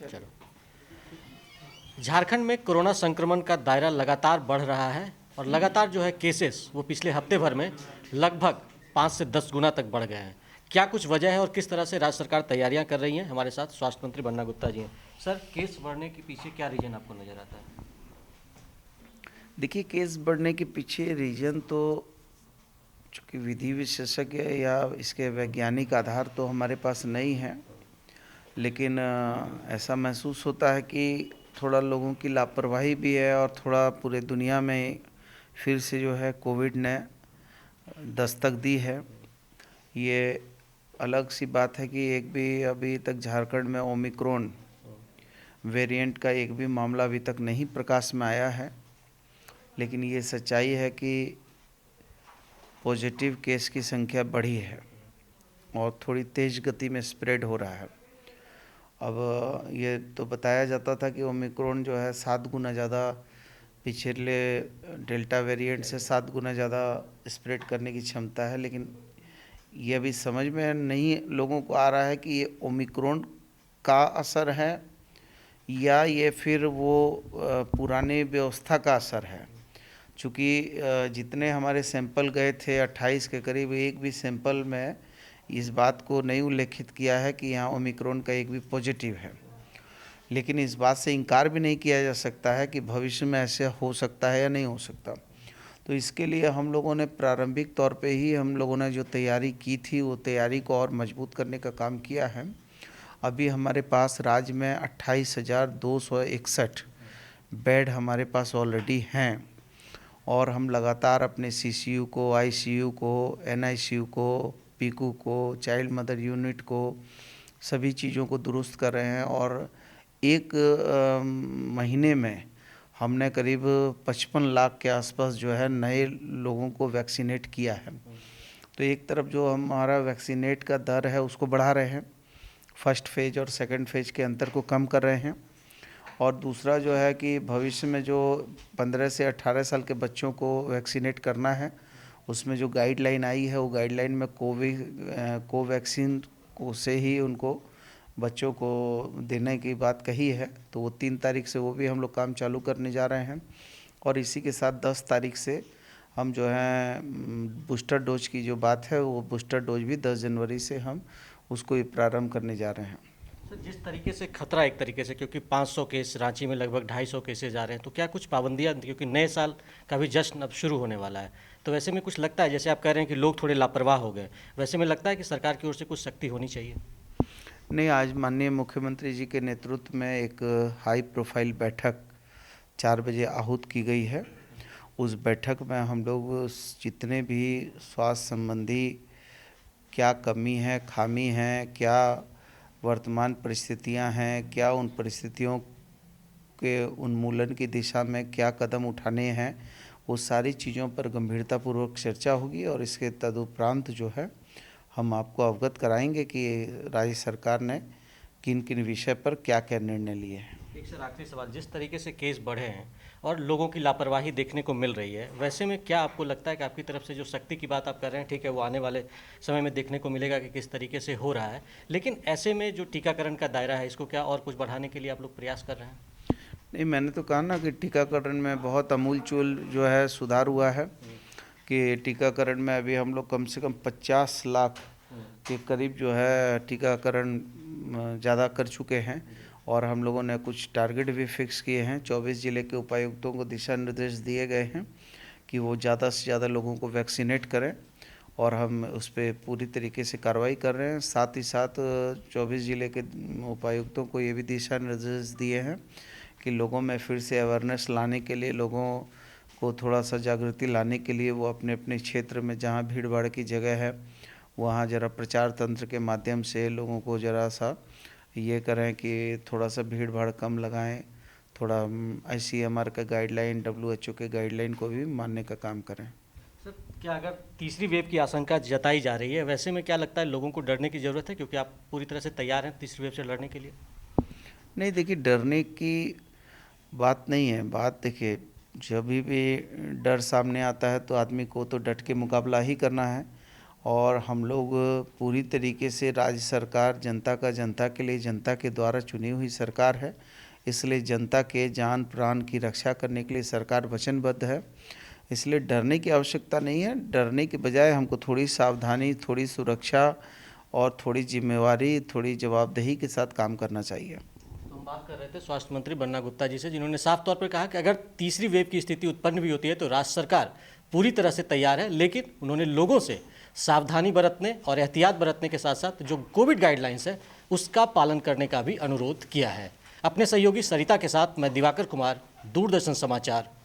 चलो, झारखंड में कोरोना संक्रमण का दायरा लगातार बढ़ रहा है और लगातार जो है केसेस वो पिछले हफ्ते भर में लगभग 5 से 10 गुना तक बढ़ गए हैं। क्या कुछ वजह है और किस तरह से राज्य सरकार तैयारियां कर रही है? हमारे साथ स्वास्थ्य मंत्री बन्ना गुप्ता जी हैं। सर, केस बढ़ने के पीछे क्या रीजन आपको नजर आता है? देखिए, केस बढ़ने के पीछे रीजन तो चूँकि विधि विशेषज्ञ या इसके वैज्ञानिक आधार तो हमारे पास नहीं है, लेकिन ऐसा महसूस होता है कि थोड़ा लोगों की लापरवाही भी है और थोड़ा पूरे दुनिया में फिर से जो है कोविड ने दस्तक दी है। ये अलग सी बात है कि एक भी अभी तक झारखंड में ओमिक्रॉन वेरिएंट का एक भी मामला अभी तक नहीं प्रकाश में आया है, लेकिन ये सच्चाई है कि पॉजिटिव केस की संख्या बढ़ी है और थोड़ी तेज़ गति में स्प्रेड हो रहा है। अब ये तो बताया जाता था कि ओमिक्रॉन जो है 7 गुना ज़्यादा पिछले डेल्टा वेरिएंट से 7 गुना ज़्यादा स्प्रेड करने की क्षमता है, लेकिन ये अभी समझ में नहीं लोगों को आ रहा है कि ये ओमिक्रॉन का असर है या ये फिर वो पुराने व्यवस्था का असर है। चूँकि जितने हमारे सैंपल गए थे 28 के करीब, एक भी सैंपल में इस बात को नहीं उल्लेखित किया है कि यहाँ ओमिक्रॉन का एक भी पॉजिटिव है। लेकिन इस बात से इनकार भी नहीं किया जा सकता है कि भविष्य में ऐसे हो सकता है या नहीं हो सकता। तो इसके लिए हम लोगों ने प्रारंभिक तौर पे ही हम लोगों ने जो तैयारी की थी वो तैयारी को और मजबूत करने का काम किया है। अभी हमारे पास राज्य में 28,261 बेड हमारे पास ऑलरेडी हैं और हम लगातार अपने सीसीयू को, आईसीयू को, एनआईसीयू को, पीकू को, चाइल्ड मदर यूनिट को, सभी चीज़ों को दुरुस्त कर रहे हैं और एक महीने में हमने करीब 55 लाख के आसपास जो है नए लोगों को वैक्सीनेट किया है। तो एक तरफ जो हमारा वैक्सीनेट का दर है उसको बढ़ा रहे हैं, फर्स्ट फेज और सेकंड फेज के अंतर को कम कर रहे हैं, और दूसरा जो है कि भविष्य में जो 15 से 18 साल के बच्चों को वैक्सीनेट करना है उसमें जो गाइडलाइन आई है वो गाइडलाइन में कोवैक्सीन को से ही उनको बच्चों को देने की बात कही है। तो वो 3 तारीख से वो भी हम लोग काम चालू करने जा रहे हैं और इसी के साथ 10 तारीख से हम जो है बूस्टर डोज की जो बात है वो बूस्टर डोज भी 10 जनवरी से हम उसको ही प्रारंभ करने जा रहे हैं। सर, जिस तरीके से खतरा एक तरीके से, क्योंकि 500 केस रांची में लगभग 250 केसेज आ रहे हैं, तो क्या कुछ पाबंदियां, क्योंकि नए साल का भी जश्न अब शुरू होने वाला है, तो वैसे में कुछ लगता है, जैसे आप कह रहे हैं कि लोग थोड़े लापरवाह हो गए, वैसे में लगता है कि सरकार की ओर से कुछ सख्ती होनी चाहिए? नहीं, आज माननीय मुख्यमंत्री जी के नेतृत्व में एक हाई प्रोफाइल बैठक 4 बजे आहूत की गई है। उस बैठक में हम लोग जितने भी स्वास्थ्य संबंधी क्या कमी है, खामी है, क्या वर्तमान परिस्थितियां हैं, क्या उन परिस्थितियों के उन्मूलन की दिशा में क्या कदम उठाने हैं, वो सारी चीज़ों पर गंभीरतापूर्वक चर्चा होगी और इसके तदुपरांत जो है हम आपको अवगत कराएंगे कि राज्य सरकार ने किन किन विषय पर क्या क्या निर्णय लिए हैं। एक सर आखिरी सवाल, जिस तरीके से केस बढ़े हैं और लोगों की लापरवाही देखने को मिल रही है, वैसे में क्या आपको लगता है कि आपकी तरफ से जो सख्ती की बात आप कर रहे हैं, ठीक है, वो आने वाले समय में देखने को मिलेगा कि किस तरीके से हो रहा है, लेकिन ऐसे में जो टीकाकरण का दायरा है इसको क्या और कुछ बढ़ाने के लिए आप लोग प्रयास कर रहे हैं? नहीं, मैंने तो कहा ना कि टीकाकरण में बहुत अमूलचूल जो है सुधार हुआ है कि टीकाकरण में अभी हम लोग कम से कम 50 लाख के करीब जो है टीकाकरण ज़्यादा कर चुके हैं और हम लोगों ने कुछ टारगेट भी फिक्स किए हैं। 24 ज़िले के उपायुक्तों को दिशा निर्देश दिए गए हैं कि वो ज़्यादा से ज़्यादा लोगों को वैक्सीनेट करें और हम उस पर पूरी तरीके से कार्रवाई कर रहे हैं। साथ ही साथ 24 ज़िले के उपायुक्तों को ये भी दिशा निर्देश दिए हैं कि लोगों में फिर से अवेयरनेस लाने के लिए, लोगों को थोड़ा सा जागृति लाने के लिए वो अपने अपने क्षेत्र में जहाँ भीड़ भाड़ की जगह है वहाँ ज़रा प्रचार तंत्र के माध्यम से लोगों को ज़रा सा ये करें कि थोड़ा सा भीड़ भाड़ कम लगाएं, थोड़ा ICMR का गाइडलाइन, WHO के गाइडलाइन को भी मानने का काम करें। सर, क्या अगर तीसरी वेव की आशंका जताई जा रही है, वैसे में क्या लगता है लोगों को डरने की ज़रूरत है, क्योंकि आप पूरी तरह से तैयार हैं तीसरी वेव से लड़ने के लिए? नहीं, देखिए, डरने की बात नहीं है। बात देखिए, जब भी डर सामने आता है तो आदमी को तो डट के मुकाबला ही करना है और हम लोग पूरी तरीके से राज्य सरकार जनता का जनता के लिए जनता के द्वारा चुनी हुई सरकार है, इसलिए जनता के जान प्राण की रक्षा करने के लिए सरकार वचनबद्ध है। इसलिए डरने की आवश्यकता नहीं है। डरने के बजाय हमको थोड़ी सावधानी, थोड़ी सुरक्षा और थोड़ी जिम्मेवारी, थोड़ी जवाबदेही के साथ काम करना चाहिए। तो हम बात कर रहे थे स्वास्थ्य मंत्री बन्ना गुप्ता जी से, जिन्होंने साफ तौर पर कहा कि अगर तीसरी वेव की स्थिति उत्पन्न भी होती है तो राज्य सरकार पूरी तरह से तैयार है, लेकिन उन्होंने लोगों से सावधानी बरतने और एहतियात बरतने के साथ साथ जो कोविड गाइडलाइंस है उसका पालन करने का भी अनुरोध किया है। अपने सहयोगी सरिता के साथ मैं दिवाकर कुमार, दूरदर्शन समाचार।